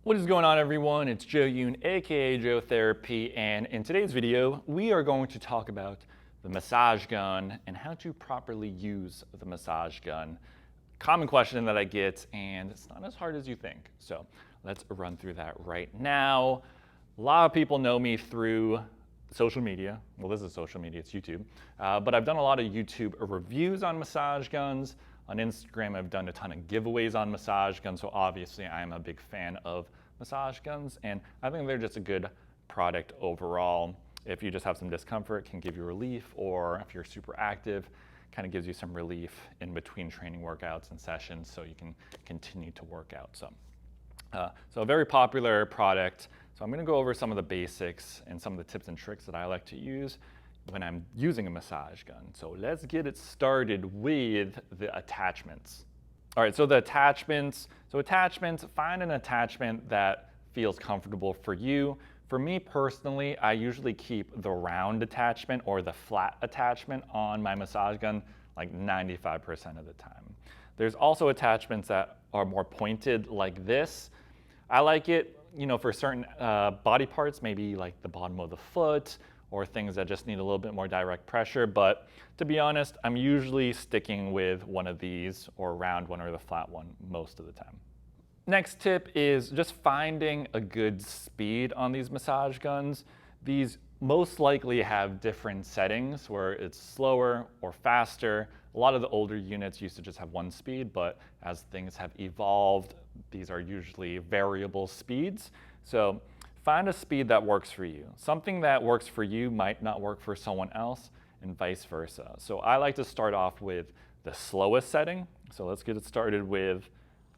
What is going on, everyone? It's Joe Yoon, aka Joe Therapy, and in today's video, we are going to talk about the massage gun and how to properly use the massage gun. Common question that I get, and it's not as hard as you think. So let's run through that right now. A lot of people know me through social media. Well, this is social media, it's YouTube. But I've done a lot of YouTube reviews on massage guns. On Instagram, I've done a ton of giveaways on massage guns, so obviously I'm a big fan of massage guns, and I think they're just a good product overall. If you just have some discomfort, it can give you relief, or if you're super active, kind of gives you some relief in between training workouts and sessions so you can continue to work out. So a very popular product. So I'm going to go over some of the basics and some of the tips and tricks that I like to use when I'm using a massage gun. So let's get it started with the attachments. All right, so the attachments. So attachments, find an attachment that feels comfortable for you. For me personally, I usually keep the round attachment or the flat attachment on my massage gun like 95% of the time. There's also attachments that are more pointed like this. I like it, for certain body parts, maybe like the bottom of the foot, or things that just need a little bit more direct pressure. But to be honest, I'm usually sticking with one of these, or a round one or the flat one, most of the time. Next tip is just finding a good speed on these massage guns. These most likely have different settings where it's slower or faster. A lot of the older units used to just have one speed, but as things have evolved, these are usually variable speeds. So find a speed that works for you. Something that works for you might not work for someone else, and vice versa. So I like to start off with the slowest setting. So let's get it started with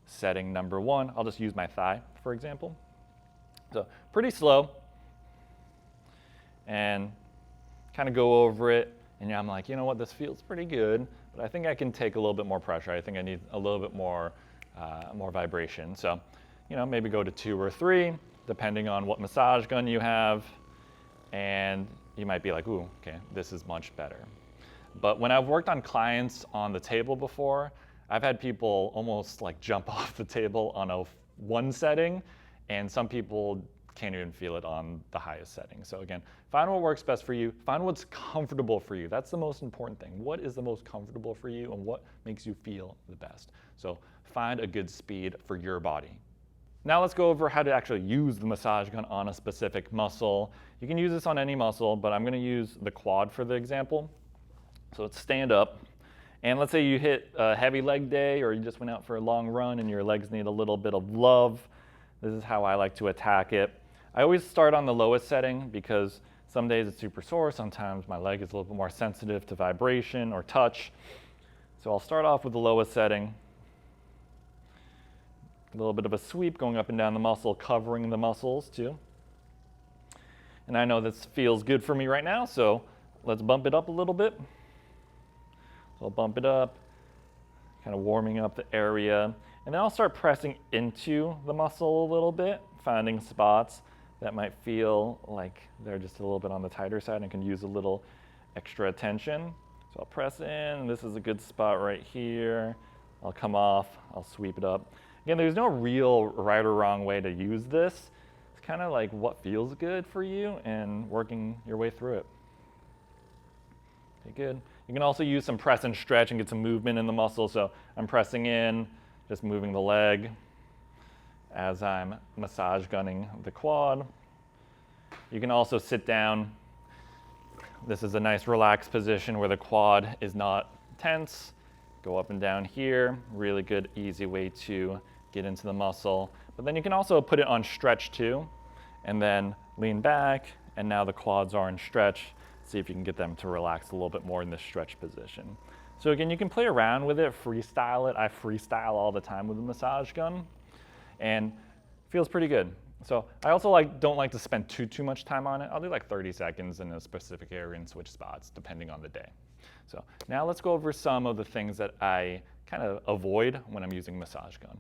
setting number 1. I'll just use my thigh, for example. So pretty slow, and kind of go over it, and I'm like, you know what, this feels pretty good, but I think I can take a little bit more pressure. I think I need a little bit more vibration. So, maybe go to 2 or 3, depending on what massage gun you have, and you might be like, ooh, okay, this is much better. But when I've worked on clients on the table before, I've had people almost like jump off the table on one setting, and some people can't even feel it on the highest setting. So again, find what works best for you, find what's comfortable for you. That's the most important thing. What is the most comfortable for you, and what makes you feel the best? So find a good speed for your body. Now let's go over how to actually use the massage gun on a specific muscle. You can use this on any muscle, but I'm going to use the quad for the example. So let's stand up, and let's say you hit a heavy leg day, or you just went out for a long run and your legs need a little bit of love. This is how I like to attack it. I always start on the lowest setting because some days it's super sore, sometimes my leg is a little bit more sensitive to vibration or touch. So I'll start off with the lowest setting. A little bit of a sweep going up and down the muscle, covering the muscles too. And I know this feels good for me right now, so let's bump it up a little bit. So I'll bump it up, kind of warming up the area. And then I'll start pressing into the muscle a little bit, finding spots that might feel like they're just a little bit on the tighter side and can use a little extra attention. So I'll press in, this is a good spot right here. I'll come off, I'll sweep it up. Again, there's no real right or wrong way to use this. It's kind of like what feels good for you and working your way through it. Okay, good. You can also use some press and stretch and get some movement in the muscle. So I'm pressing in, just moving the leg as I'm massage gunning the quad. You can also sit down. This is a nice relaxed position where the quad is not tense. Go up and down here. Really good, easy way to get into the muscle. But then you can also put it on stretch too, and then lean back, and now the quads are in stretch. See if you can get them to relax a little bit more in this stretch position. So again, you can play around with it, freestyle it. I freestyle all the time with the massage gun, and it feels pretty good. So I also don't like to spend too much time on it. I'll do like 30 seconds in a specific area and switch spots depending on the day. So now let's go over some of the things that I kind of avoid when I'm using a massage gun.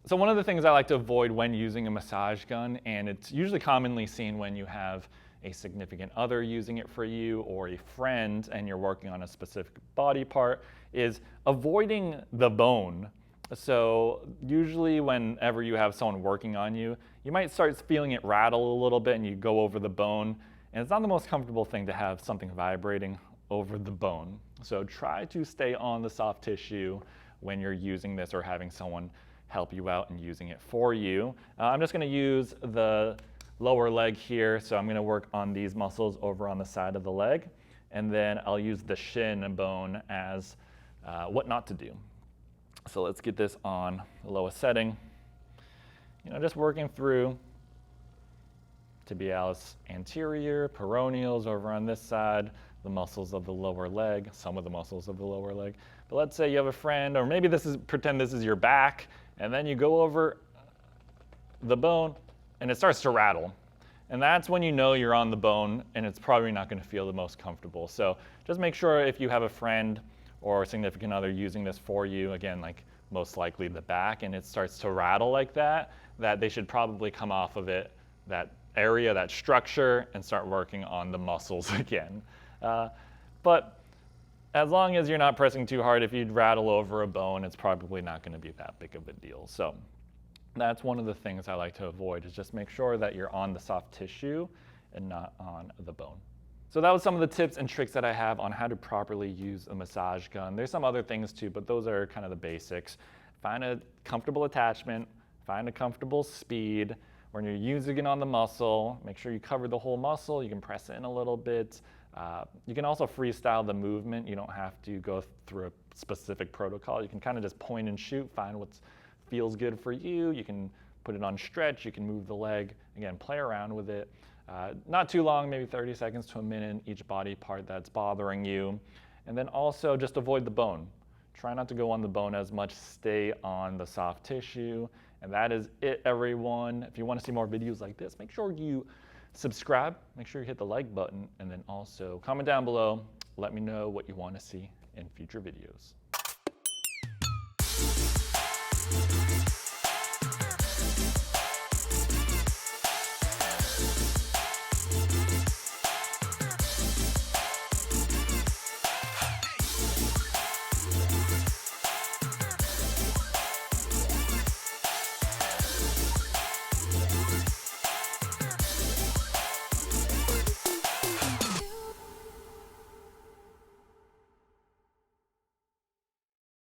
So one of the things I like to avoid when using a massage gun, and it's usually commonly seen when you have a significant other using it for you, or a friend and you're working on a specific body part, is avoiding the bone So usually whenever you have someone working on you, you might start feeling it rattle a little bit and you go over the bone. And it's not the most comfortable thing to have something vibrating over the bone. So try to stay on the soft tissue when you're using this or having someone help you out and using it for you. I'm just going to use the lower leg here. So I'm going to work on these muscles over on the side of the leg. And then I'll use the shin bone as what not to do. So let's get this on the lowest setting. Just working through tibialis anterior, peroneals over on this side, the muscles of the lower leg, some of the muscles of the lower leg. But let's say you have a friend, or maybe pretend this is your back, and then you go over the bone and it starts to rattle. And that's when you know you're on the bone and it's probably not going to feel the most comfortable. So just make sure if you have a friend or a significant other using this for you, again, like most likely the back, and it starts to rattle like that, that they should probably come off of it, that area, that structure, and start working on the muscles again. But as long as you're not pressing too hard, if you'd rattle over a bone, it's probably not going to be that big of a deal. So that's one of the things I like to avoid, is just make sure that you're on the soft tissue and not on the bone. So that was some of the tips and tricks that I have on how to properly use a massage gun. There's some other things too, but those are kind of the basics. Find a comfortable attachment, find a comfortable speed. When you're using it on the muscle, make sure you cover the whole muscle. You can press it in a little bit. You can also freestyle the movement. You don't have to go through a specific protocol. You can kind of just point and shoot, find what feels good for you. You can put it on stretch. You can move the leg. Again, play around with it. Not too long, maybe 30 seconds to a minute, each body part that's bothering you. And then also just avoid the bone. Try not to go on the bone as much, stay on the soft tissue. And that is it, everyone. If you want to see more videos like this, make sure you subscribe, make sure you hit the like button, and then also comment down below. Let me know what you want to see in future videos.